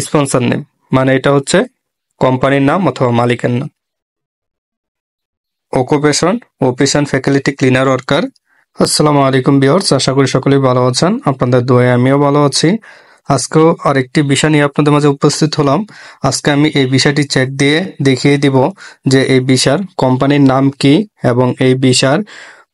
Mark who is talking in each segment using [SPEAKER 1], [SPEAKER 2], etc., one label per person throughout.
[SPEAKER 1] Sponsor name মানে এটা হচ্ছে কোম্পানির নাম অথবা মালিকের নাম। Occupation faculty cleaner worker. আসসালামু আলাইকুম ভিউয়ার্স, আশা করি সকলেই ভালো আছেন। আপনাদের দোয়ায় আমিও ভালো আছি। আজকেও আরেকটি বিষয় নিয়ে আপনাদের মাঝে উপস্থিত হলাম। আজকে আমি এই বিষয়টি চেক দিয়ে দেখিয়ে দিব যে এই ভিসার কোম্পানির নাম কি এবং এই ভিসার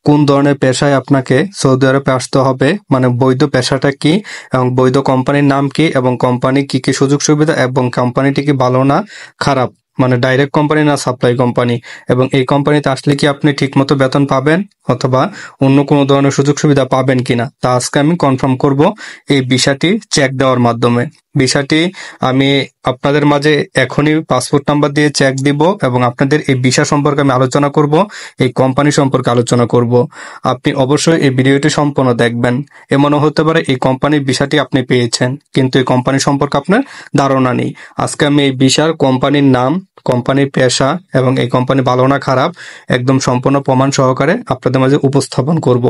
[SPEAKER 1] কোন ধরনের পেশায় আপনাকে সৌদি আরবে আসতে হবে, মানে বৈধ পেশাটা কি এবং বৈধ কোম্পানির নাম কি এবং কোম্পানি কি কি সুযোগ সুবিধা এবং কোম্পানিটি কি ভালো না খারাপ, মানে ডাইরেক্ট কোম্পানি না সাপ্লাই কোম্পানি, এবং এই কোম্পানিতে আসলে কি আপনি ঠিকমতো বেতন পাবেন অথবা অন্য কোনো ধরনের সুযোগ সুবিধা পাবেন কিনা তা আজকে আমি কনফার্ম করব এই বিষয়টি চেক দেওয়ার মাধ্যমে। বিষয়টি আমি আপনাদের মাঝে এখনই পাসপোর্ট নাম্বার দিয়ে চেক দিব এবং আপনাদের এই ভিসা সম্পর্কে আমি আলোচনা করব, এই কোম্পানি সম্পর্কে আলোচনা করব। আপনি অবশ্যই এই ভিডিওটি সম্পূর্ণ দেখবেন। এমনও হতে পারে এই কোম্পানির ভিসাটি আপনি পেয়েছেন কিন্তু এই কোম্পানি সম্পর্কে আপনার ধারণা নেই। আজকে আমি এই ভিসার কোম্পানির নাম, কোম্পানির পেশা এবং এই কোম্পানি ভালো না খারাপ একদম সম্পূর্ণ প্রমাণ সহকারে আপনাদের মাঝে উপস্থাপন করব।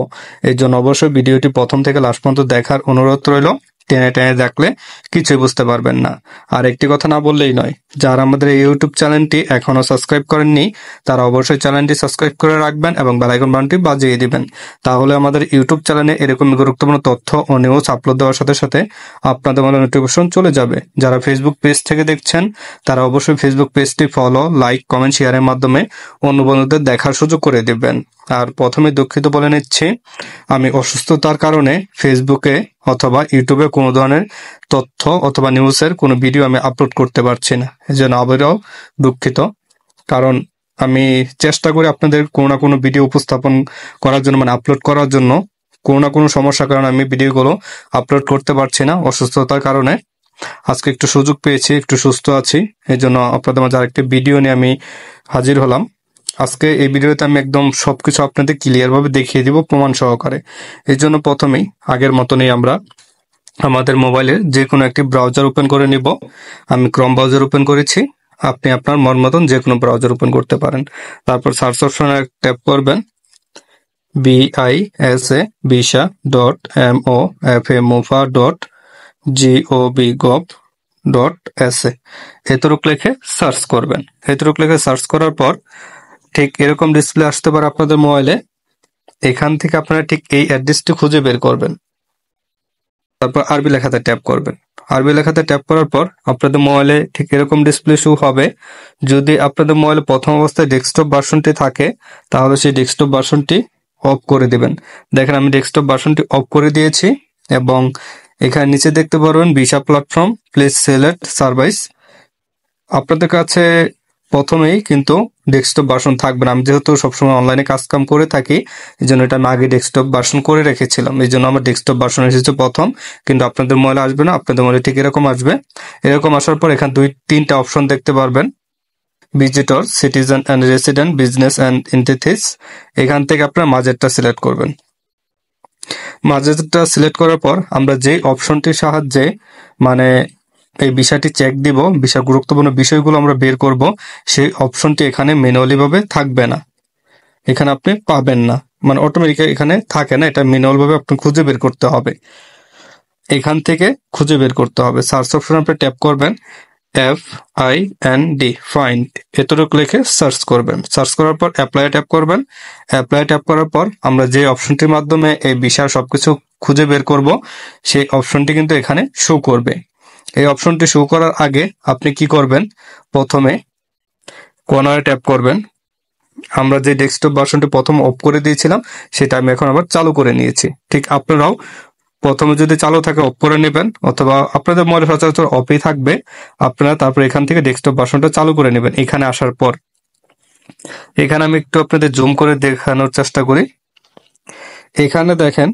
[SPEAKER 1] এই জন্য অবশ্যই ভিডিওটি প্রথম থেকে লাস্ট পর্যন্ত দেখার অনুরোধ রইল। টেনে টেনে দেখলে কিছুই বুঝতে পারবেন না। আর একটি কথা না বললেই নয়, যারা আমাদের এই ইউটিউব চ্যানেলটি এখনো সাবস্ক্রাইব করেননি তারা অবশ্যই চ্যানেলটি সাবস্ক্রাইব করে রাখবেন এবং বেল আইকন বাটনটি বাজিয়ে দিবেন। তাহলে আমাদের ইউটিউব চ্যানেলে এরকম গুরুত্বপূর্ণ তথ্য ও নিউজ আপলোড দেওয়ার সাথে সাথে আপনাদের মনে নোটিফিকেশন চলে যাবে। যারা ফেসবুক পেজ থেকে দেখছেন তারা অবশ্যই ফেসবুক পেজটি ফলো, লাইক, কমেন্ট, শেয়ারের মাধ্যমে অন্য বন্ধুদের দেখার সুযোগ করে দিবেন। আর প্রথমে দুঃখিত বলে নিচ্ছি, আমি অসুস্থতার কারণে ফেসবুকে অথবা ইউটিউবে কোনো ধরনের তথ্য অথবা নিউজের কোনো ভিডিও আমি আপলোড করতে পারছি না, এজন্য আবারও দুঃখিত। কারণ আমি চেষ্টা করি আপনাদের কোনো না কোনো ভিডিও উপস্থাপন করার জন্য, মানে আপলোড করার জন্য। কোনো না কোনো সমস্যার কারণে আমি ভিডিওগুলো আপলোড করতে পারছি না অসুস্থতার কারণে। আজকে একটু সুযোগ পেয়েছি, একটু সুস্থ আছি, এই জন্য আপনাদের মাঝে আরেকটি ভিডিও নিয়ে আমি হাজির হলাম। আজকে এই ভিডিওতে আমি একদম সবকিছু আপনাদের ক্লিয়ারভাবে দেখিয়ে দিব প্রমাণ সহকারে। এই জন্য প্রথমেই আগের মতনই আমরা আমাদের মোবাইলে যে কোনো একটি ব্রাউজার ওপেন করে নিব। আমি ক্রোম ব্রাউজার ওপেন করেছি, আপনি আপনার মন মতন যে কোনো ব্রাউজার ওপেন করতে পারেন। তারপর সার্চ অপশনে ট্যাপ করবেন visa.mofa.gov.sa এতটুক লিখে সার্চ করবেন। এতটুক লিখে সার্চ করার পর ঠিক এরকম ডিসপ্লে আসতে পারে আপনাদের মোবাইলে। এখান থেকে আপনারা ঠিক এই অ্যাড্রেসটি খুঁজে বের করবেন। তারপর আরবি লেখাতে ট্যাপ করবেন। আরবি লেখাতে ট্যাপ করার পর আপনাদের মোবাইলে ঠিক এরকম ডিসপ্লে শো হবে। যদি আপনাদের মোবাইলে প্রথম অবস্থায় ডেস্কটপ ভার্সনটি থাকে তাহলে সেই ডেস্কটপ ভার্সনটি অফ করে দিবেন। দেখেন আমি ডেস্কটপ ভার্সনটি অফ করে দিয়েছি এবং এখানে নিচে দেখতে পারবেন visa platform, please select service. আপনাদের কাছে প্রথমেই কিন্তু ডেস্কটপ ভার্সন থাকবে না। আমি যেহেতু সবসময় অনলাইনে কাজ কাম করে থাকি এই জন্য এটা আমি আগে ডেস্কটপ ভার্সন করে রেখেছিলাম, এই জন্য আমার ডেস্কটপ ভার্সন এসেছে প্রথম। কিন্তু আপনাদের মোবাইলে আসবে না, আপনাদের মোবাইলে ঠিক এরকম আসবে। এরকম আসার পর এখানে তিনটা অপশন দেখতে পারবেন, visitor, citizen and resident, business and entities. এখান থেকে আপনারা মাঝেরটা সিলেক্ট করবেন। মাঝেরটা সিলেক্ট করার পর আমরা যে অপশনটির সাহায্যে মানে এই বিষয়টি চেক দিব, বিষয় গুরুত্বপূর্ণ বিষয়গুলো আমরা বের করব, সেই অপশনটি এখানে ম্যানুয়ালি ভাবে থাকবে না, এখানে আপনি পাবেন না, মানে অটোমেটিক এখানে থাকে না, এটা ম্যানুয়াল ভাবে আপনি খুঁজে বের করতে হবে। এখান থেকে খুঁজে বের করতে হবে। সার্চ অপশন আপনি ট্যাপ করবেন, FIND, ফাইন্ড, এতটুকু লিখে সার্চ করবেন। সার্চ করার পর অ্যাপ্লাই ট্যাপ করবেন। অ্যাপ্লাই ট্যাপ করার পর আমরা যে অপশনটির মাধ্যমে এই বিষয় সবকিছু খুঁজে বের করব সেই অপশনটি কিন্তু এখানে শো করবে। এই অপশনটি শো করার আগে আপনি কি করবেন, প্রথমে কর্নারে ট্যাপ করবেন। আমরা যে ডেস্কটপ ভার্সনটি প্রথম অফ করে দিয়েছিলাম সেটা আমি এখন আবার চালু করে নিয়েছি। ঠিক আপনারাও প্রথমে যদি চালু থাকে অফ করে নেবেন, অথবা আপনাদের মোবাইল সচরাচর অফই থাকবে, আপনারা তারপর এখান থেকে ডেস্কটপ ভার্সনটা চালু করে নেবেন। এখানে আসার পর এখানে আমি একটু আপনাদের জুম করে দেখানোর চেষ্টা করি। এখানে দেখেন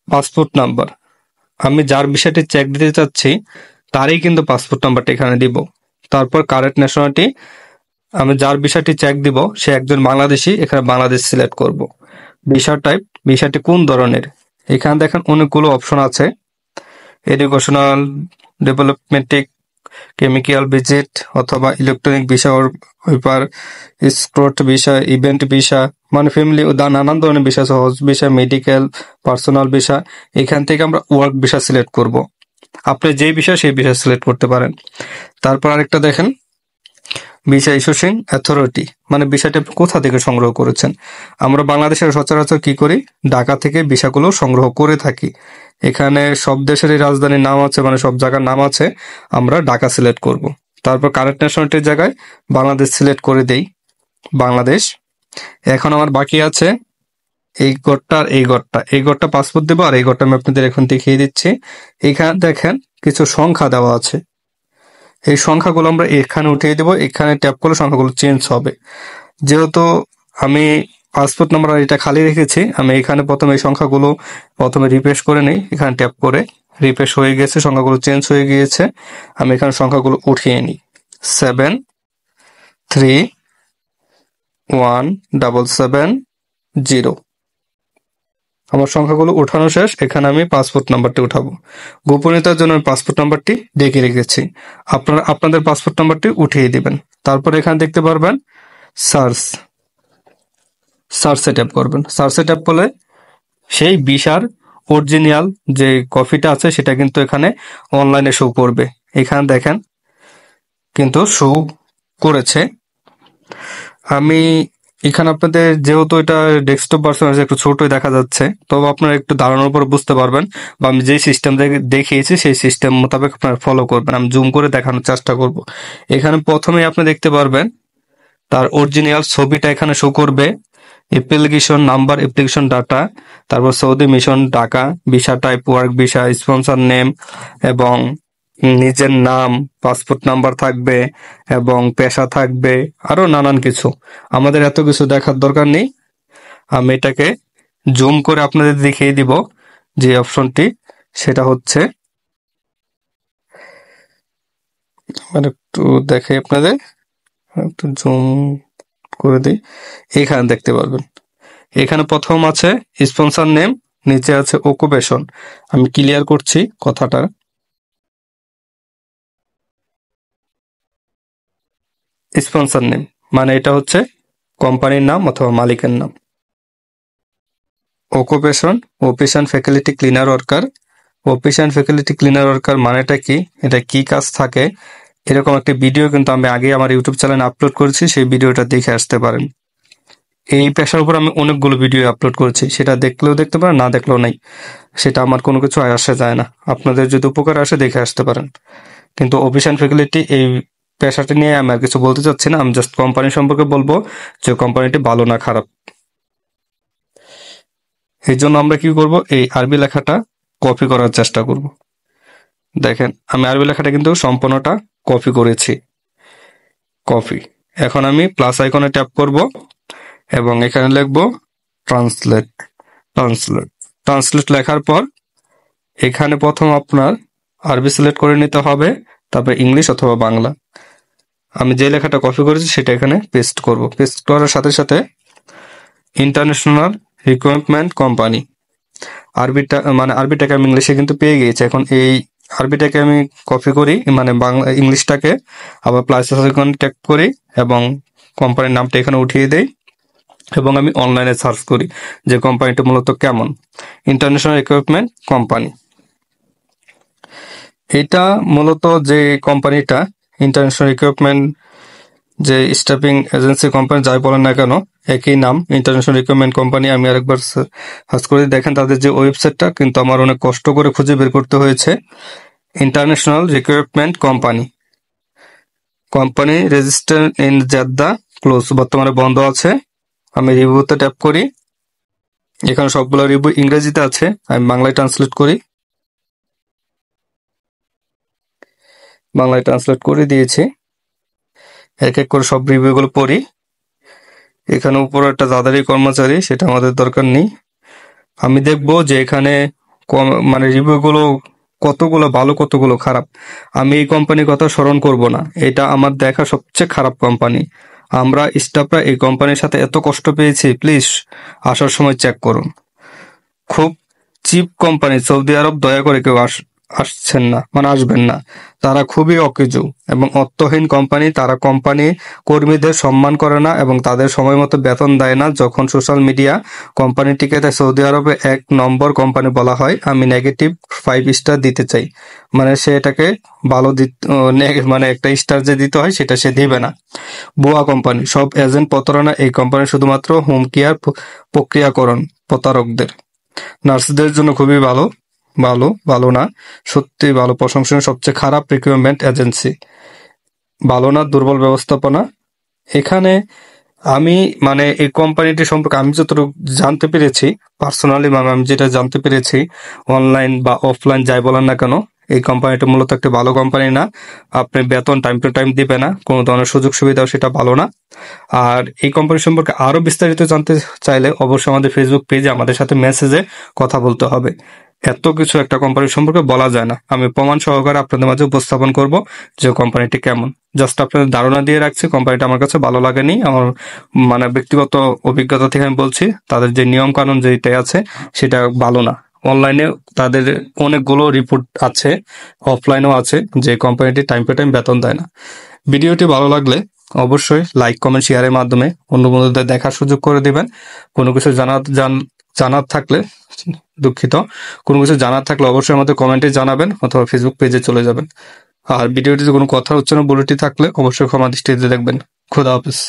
[SPEAKER 1] পাসপোর্ট নাম্বার, আমি যার বিষয়টি চেক দিতে চাচ্ছি তারই কিন্তু পাসপোর্ট নাম্বারটা এখানে দিব। তারপর কারেন্ট ন্যাশনালিটি, আমি যার বিষয়টি চেক দিব সে একজন বাংলাদেশি, এখানে বাংলাদেশ সিলেক্ট করব। ভিসা টাইপ, ভিসাটি কোন ধরনের, এখানে দেখেন অনেকগুলো অপশন আছে, এডুকেশনাল, ডেভেলপমেন্টিক, কেমিক্যাল ভিজিট অথবা ইলেকট্রনিক ভিসা, ওইপার স্ক্রট ভিসা, ইভেন্ট ভিসা, মানে ফ্যামিলি নানান ধরনের ভিসা, সহজ ভিসা, মেডিকেল, পার্সোনাল ভিসা। এখান থেকে আমরা ওয়ার্ক ভিসা সিলেক্ট করব। আপনি যেই বিষয় সেই বিষয় সিলেক্ট করতে পারেন। তারপর আরেকটা দেখেন, ভিসা ইস্যুইং অথরিটি, মানে ভিসাটা আপনি কোথা থেকে সংগ্রহ করেছেন। আমরা বাংলাদেশের সচরাচর কি করি, ঢাকা থেকে ভিসাগুলো সংগ্রহ করে থাকি। এখানে সব দেশেরই রাজধানীর নাম আছে, মানে সব জায়গার নাম আছে, আমরা ঢাকা সিলেক্ট করব। তারপর কারেন্ট ন্যাশনালিটির জায়গায় বাংলাদেশ সিলেক্ট করে দেই, বাংলাদেশ। এখন আমার বাকি আছে এই ঘরটা আর এই ঘরটা পাসপোর্ট দেবো, আর এই ঘরটা আমি আপনাদের এখন দেখিয়ে দিচ্ছি। এখানে দেখেন কিছু সংখ্যা দেওয়া আছে, এই সংখ্যাগুলো আমরা এখানে উঠিয়ে দেবো। এখানে ট্যাপ করলে সংখ্যাগুলো চেঞ্জ হবে। যেহেতু আমি পাসপোর্ট নাম্বার আর এটা খালি রেখেছি, আমি এখানে প্রথমে এই সংখ্যাগুলো প্রথমে রিফ্রেশ করে নিই। এখানে ট্যাপ করে রিফ্রেশ হয়ে গেছে, সংখ্যাগুলো চেঞ্জ হয়ে গিয়েছে। আমি এখানে সংখ্যাগুলো উঠিয়ে নিই, 731770। আমার সংখ্যাগুলো উঠানো শেষ। এখানে আমি পাসপোর্ট নাম্বারটি উঠাবো। গোপনীয়তার জন্য আমি পাসপোর্ট নাম্বারটি ডেকে রেখেছি। আপনারা আপনাদের পাসপোর্ট নাম্বারটি উঠিয়ে দিবেন। তারপর এখানে দেখতে পারবেন সার্চে ট্যাপ করবেন। সার্চে ট্যাপ করলে সেই ভিসার অরিজিনাল যে কপিটা আছে সেটা কিন্তু এখানে অনলাইনে শো করবে। এখানে দেখেন কিন্তু শো করেছে। আমি এখানে আপনাদের যেহেতু এটা ডেস্কটপ ভার্সন আছে, একটু ছোটই দেখা যাচ্ছে, তবে আপনারা একটু দাঁড়ানোর পর বুঝতে পারবেন, বা আমি যে সিস্টেম দেখিয়েছি সেই সিস্টেম মোতাবেক আপনারা ফলো করবেন। আমি জুম করে দেখানোর চেষ্টা করব। এখানে প্রথমেই আপনি দেখতে পারবেন তার অরিজিনাল ছবিটা এখানে শো করবে, অ্যাপ্লিকেশন নাম্বার, অ্যাপ্লিকেশন ডাটা, তারপর Saudi mission Dhaka, visa type work visa, sponsor name এবং নিজের নাম, পাসপোর্ট নাম্বার থাকবে এবং পেশা থাকবে, আরো নানান কিছু। আমাদের এত কিছু দেখার দরকার নেই। আমি এটাকে জুম করে আপনাদের দেখিয়ে দিব। যে অপশনটি সেটা হচ্ছে, মানে একটু দেখে আপনাদের, একটু জুম করে দিই। এখানে দেখতে পারবেন, এখানে প্রথম আছে স্পন্সর নেম, নিচে আছে অকুপেশন। আমি ক্লিয়ার করছি কথাটা। স্পন্সর নেম মানে এটা হচ্ছে কোম্পানির নাম অথবা মালিকের নাম। Occupation, office and faculty cleaner worker. Office and faculty cleaner worker মানেটা কি, এটা কি কাজ থাকে, এরকম একটা ভিডিও কিন্তু আমি আগে আমার ইউটিউব চ্যানেলে আপলোড করেছি, সেই ভিডিওটা দেখে আসতে পারেন। এই পেশার উপর আমি অনেকগুলো ভিডিও আপলোড করেছি, সেটা দেখলেও দেখতে পারেন, না দেখলেও নাই, সেটা আমার কোনো কিছু আসে যায় না। আপনাদের যদি উপকার আসে দেখে আসতে পারেন। কিন্তু অফিস অ্যান্ড ফ্যাকাল্টি এই পেশাটা নিয়ে আমি আর কিছু বলতে চাচ্ছি না। আমি জাস্ট কোম্পানি সম্পর্কে বলবো যে কোম্পানিটি ভালো না খারাপ। এই জন্য আমরা কি করব, এই আরবি লেখাটা কপি করার চেষ্টা করব। দেখেন আমি আরবি লেখাটা কিন্তু সম্পূর্ণটা কপি করেছি, কপি। এখন আমি প্লাস আইকনে ট্যাপ করব এবং এখানে লিখব ট্রান্সলেট। ট্রান্সলেট ট্রান্সলেট লেখার পর এখানে প্রথম আপনার আরবি সিলেক্ট করে নিতে হবে, তারপর ইংলিশ অথবা বাংলা। আমি যে লেখাটা কপি করেছি সেটা এখানে পেস্ট করব। পেস্ট করার সাথে সাথে ইন্টারন্যাশনাল রিক্রুটমেন্ট কোম্পানি, আরবিটা মানে আরবিটাকে আমি ইংলিশে কিন্তু পেয়ে গিয়েছি। এখন এই আরবিটাকে আমি কপি করি, মানে বাংলা ইংলিশটাকে, আবার প্লাস আইকন ট্যাপ করি এবং কোম্পানির নামটা এখানে উঠিয়ে দেই এবং আমি অনলাইনে সার্চ করি যে কোম্পানিটা মূলত কেমন। ইন্টারন্যাশনাল রিক্রুটমেন্ট কোম্পানি, এটা মূলত যে কোম্পানিটা ইন্টারন্যাশনাল রিক্রুটমেন্ট, যে স্টাফিং এজেন্সি কোম্পানি যাই বলেন না কেন একই নাম, ইন্টারন্যাশনাল রিক্রুটমেন্ট কোম্পানি। আমি আরেকবার সার্চ করে দেখেন তাদের যে ওয়েবসাইটটা, কিন্তু আমার অনেক কষ্ট করে খুঁজে বের করতে হয়েছে। International recruitment company, company register in Jeddah, close, বর্তমানে বন্ধ আছে। আমি রিভিউতে ট্যাপ করি, এখানে সবগুলো রিভিউ ইংরেজিতে আছে, আমি বাংলায় ট্রান্সলেট করি। বাংলায় ট্রান্সলেট করে দিয়েছি। এক এক করে সব রিভিউগুলো পড়ি। এখানে উপরে একটা দাদারি কর্মচারী, সেটা আমাদের দরকার নেই। আমি দেখব যে এখানে মানে রিভিউগুলো কতগুলো ভালো কতগুলো খারাপ। আমি এই কোম্পানির কথা স্মরণ করব না, এটা আমার দেখা সবচেয়ে খারাপ কোম্পানি। আমরা স্টাফরা এই কোম্পানির সাথে এত কষ্ট পেয়েছি, প্লিজ আসার সময় চেক করুন। খুব চিপ কোম্পানি, সৌদি আরব, দয়া করে কেউ আসছেন না, মানে আসবেন না। তারা খুবই অকেজো এবং অর্থহীন কোম্পানি। তারা কোম্পানি কর্মীদের সম্মান করে না এবং তাদের সময় মতো বেতন দেয় না। যখন সোশ্যাল মিডিয়া কোম্পানিটিকে তাই সৌদি আরবে 1 নম্বর কোম্পানি বলা হয়, আমি নেগেটিভ 5 স্টার দিতে চাই। মানে সে এটাকে ভালো মানে একটা স্টার যে দিতে হয় সেটা সে দিবে না। ভুয়া কোম্পানি, সব এজেন্ট প্রতারণা। এই কোম্পানি শুধুমাত্র হুমকি আর প্রক্রিয়াকরণ প্রতারকদের। নার্সদের জন্য খুবই ভালো, ভালো না, সত্যি ভালো, প্রশংসনীয়। সবচেয়ে খারাপ রিক্রুটমেন্ট এজেন্সি, ভালো না, দুর্বল ব্যবস্থাপনা। এখানে আমি মানে এই কোম্পানিটি সম্পর্কে আমি যতটুকু জানতে পেরেছি পার্সোনালি, মানে আমি যেটা জানতে পেরেছি, অনলাইন বা অফলাইন যাই বলেন না কেন, এই কোম্পানিটা মূলত একটা ভালো কোম্পানি না। আপনি বেতন টাইম টু টাইম দিবে না, কোনো ধরনের সুযোগ সুবিধাও সেটা ভালো না। আর এই কোম্পানি সম্পর্কে আরো বিস্তারিত জানতে চাইলে অবশ্যই আমাদের ফেসবুক পেজে আমাদের সাথে মেসেজে কথা বলতে হবে। এত কিছু একটা কোম্পানি সম্পর্কে বলা যায় না। আমি প্রমাণ সহকারে আপনাদের মাঝে উপস্থাপন করব যে কোম্পানিটি কেমন। জাস্ট আপনাদের ধারণা দিয়ে রাখছি, কোম্পানিটা আমার কাছে ভালো লাগেনি। আমার মানে ব্যক্তিগত অভিজ্ঞতা থেকে আমি বলছি, তাদের যে নিয়ম কানুন যেটাই আছে সেটা ভালো না। অনলাইনে তাদের অনেকগুলো রিপোর্ট আছে, অফলাইনেও আছে, যে কোম্পানিটি টাইম টু টাইম বেতন দেয় না। ভিডিওটি ভালো লাগলে অবশ্যই লাইক কমেন্ট শেয়ারের মাধ্যমে অন্য বন্ধুদের দেখার সুযোগ করে দিবেন। কোনো কিছু জানার থাকলে, দুঃখিত, কোনো কিছু জানার থাকলে অবশ্যই আমাদের কমেন্টে জানাবেন অথবা ফেসবুক পেজে চলে যাবেন। আর ভিডিওটিতে কোনো কথা হচ্ছে না, ভুলটি থাকলে অবশ্যই ক্ষমা দৃষ্টিতে দেখবেন। খোদা হাফেজ।